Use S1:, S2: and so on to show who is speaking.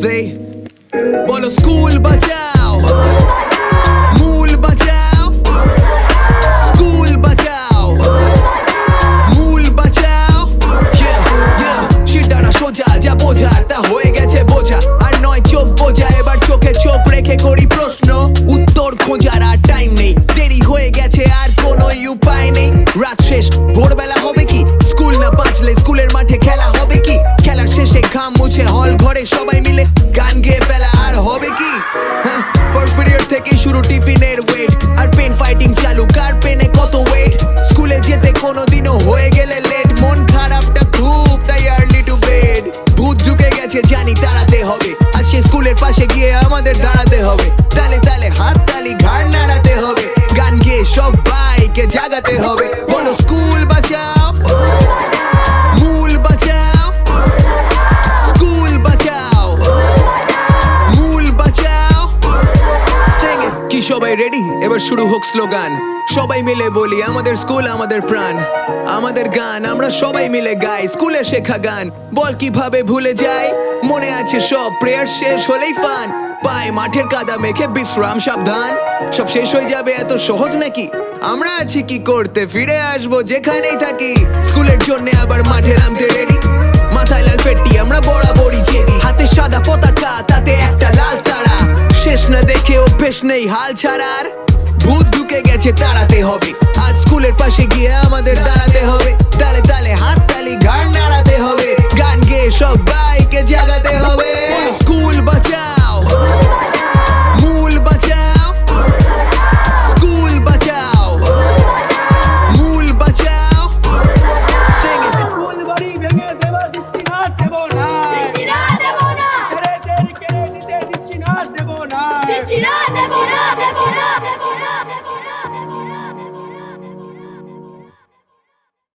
S1: say bolo school bachao mool bachao school bachao mool bachao yeah yeah shitara সোজা যা বোঝার তা হয়ে গেছে বোঝা আর নয় চোখ বোঝা এবার চোখে চোখ রেখে করি প্রশ্ন উত্তর খোঁজার আর টাইম নেই দেরি হয়ে গেছে আর কোনো উপায় নেই রাত শেষ ভোরবেলা হবে কি স্কুল না বাঁচলে স্কুলের মাঠে খেলা হবে কি খেলার শেষে ঘাম মুছে হল ঘরে সবাই মিলে গান গেয়ে ফেলা আর হবে কি ফার্স্ট পিরিয়ড থেকে শুরু টিফিনের ওয়েট আর পেন ফাইটিং চালু কার পেনে কত ওয়েট স্কুলে যেতে কোনোদিনও হয়ে গেলে লেট মন খারাপটা খুব তাই আর্লি টু বেড ভূত ঢুকে গেছে জানি তাড়াতে হবে আর সে স্কুলের পাশে গিয়ে আমাদের দাঁড়াতে হবে তালে তালে হাত তালি ঘাড় নাড়াতে হবে গান গেয়ে সবাইকে জাগাতে হবে বলো স্কুল বাঁচাও মূল বাঁচাও স্কুল বাঁচাও মূল বাঁচাও Sing it! কি সবাই রেডি এবার শুরু হোক স্লোগান সবাই মিলে বলি আমাদের স্কুল আমাদের প্রাণ আমাদের গান আমরা সবাই মিলে গাই স্কুলে শেখা গান বল কিভাবে ভুলে যাই মনে আছে সব প্রেয়ার শেষ হলেই ফান পায় মাঠের কাদা মেখে বিশ্রাম সাবধান সব শেষ হয়ে যাবে এত সহজ নাকি আমরা আছি কি করতে ফিরে আসবো যেখানেই থাকি স্কুলের জন্য আবার মাঠে নামতে রেডি মাথায় লাল ফেট্টি আমরা বরাবরই জেদি হাতে সাদা পতাকা তাতে একটা লাল তারা শেষ না দেখে অভ্যেস নেই হাল ছাড়ার ভূত ঢুকে গেছে তাড়াতে হবে আজ স্কুলের পাশে গিয়ে আমাদের দাঁড়াতে হবে তালে তালে হাত তালি ঘাড় নাড়াতে হবে গান গেয়ে সবাইকে জাগাতে হবে